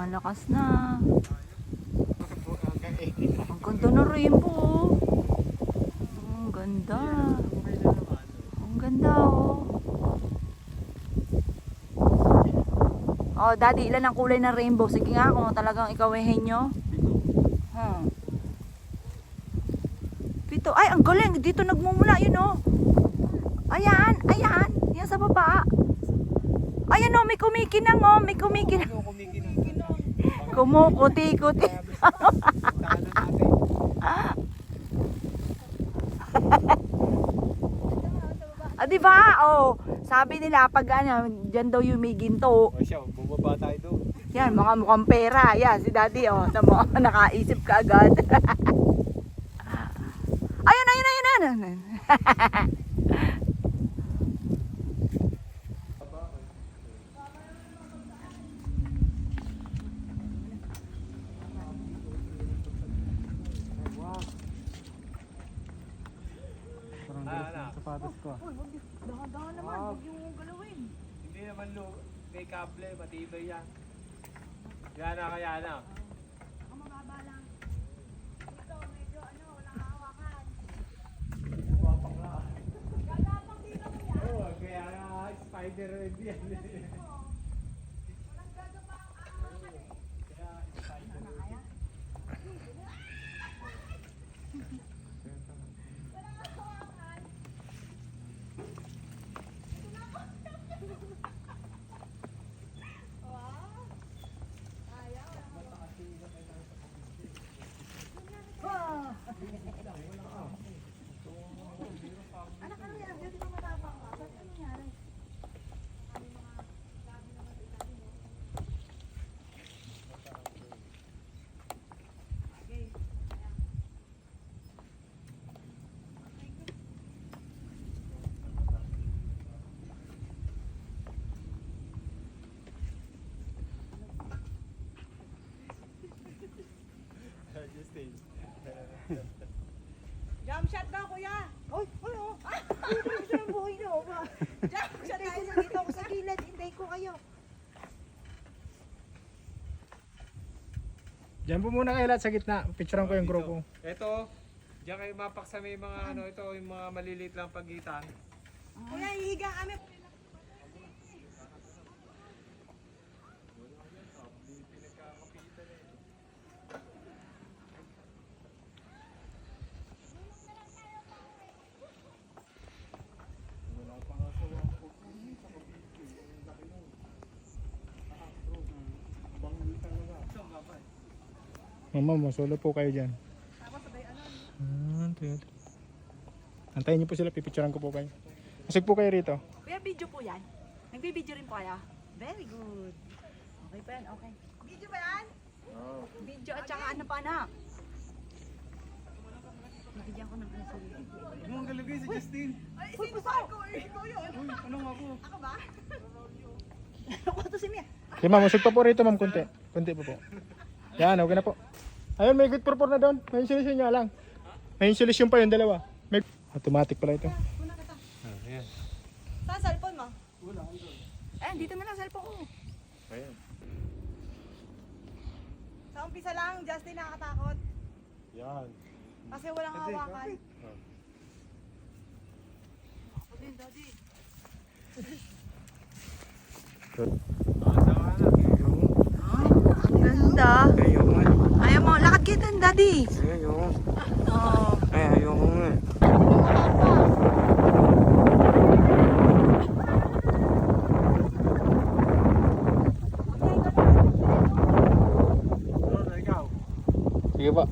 Lumalakas na. Ang ganda ng rainbow. Ang ganda. Ang ganda oh. Oh, daddy, ilan ang kulay ng rainbow? Sige nga, kung talagang ikaw ay henyo. Pito. Ay, ang galing. Dito nagmumula, yun oh. Ayan, ayan. Yan sa baba. Ayan oh, may kumikinang oh. May kumikinang. Kumukuti-kuti. Ah, di ba? Oh, sabi nila pag ano, diyan daw yung may ginto. O siya, bumaba tayo doon. Yan, mga mukhang pera. Yan, si daddy, oh. Tamo, nakaisip ka agad. Ayun, ayun, ayun, ayun. Sapatos ko. Dahan-dahan naman, huwag yung galawin. Hindi naman may kable, matibay yan. Yan na kaya na. Ang mababa lang. Ito, medyo ano, walang hawakan. Wapang na. Gagapang dito mo yan. Oo, kaya nga spider web yan. Walang gagapang hawakan eh. Kaya spider web. Anak, ano yan? Hindi ba matapang ka? Ba't ano nangyari? Jump shot daw, kuya! Uy! Uy! Oh! Gusto ng buhay niyo! Jump shot tayo! Dito ako sa gilid! Hintay ko kayo! Diyan po muna kayo lahat sa gitna. Picturean ko yung grupo. Ito, diyan kayo mapaksa may mga ano, ito yung mga maliliit lang pagitan. Kuya, hihiga kami! Mama, solo po kayo dyan. Antayin niyo po sila, pipicturean ko po kayo. Masig po kayo rito. Kuya, video po yan? Nagbibideo rin po kaya? Very good! Okay pa yan, okay. Video ba yan? Oo. Video at saka ano pa anak? Nabigyan ko ng ano sa video. Ang galagay si Justin. Ay, sino ba ako? Ikaw yun! Uy, anong ako? Ako ba? Ako to si Mia. Okay ma'am, masig pa po rito ma'am, kunti. Kunti po po. Yan, okay na po. Ayun, may good purpur na doon. May insulation nga lang. May insulation pa yung dalawa. May automatic pala ito. Kuna kita. Ayan. Saan cellphone mo? Wala. Eh, dito na lang cellphone ko. Ayan. Sa umpisa lang, Justin nakakatakot. Yan. Kasi walang hawakan. Oh. Ako din, daddy. Sama na. Ang ganda. Ayaw mo, lakad kita, daddy. Ayun. Oh. Ayun nga. Sige pa.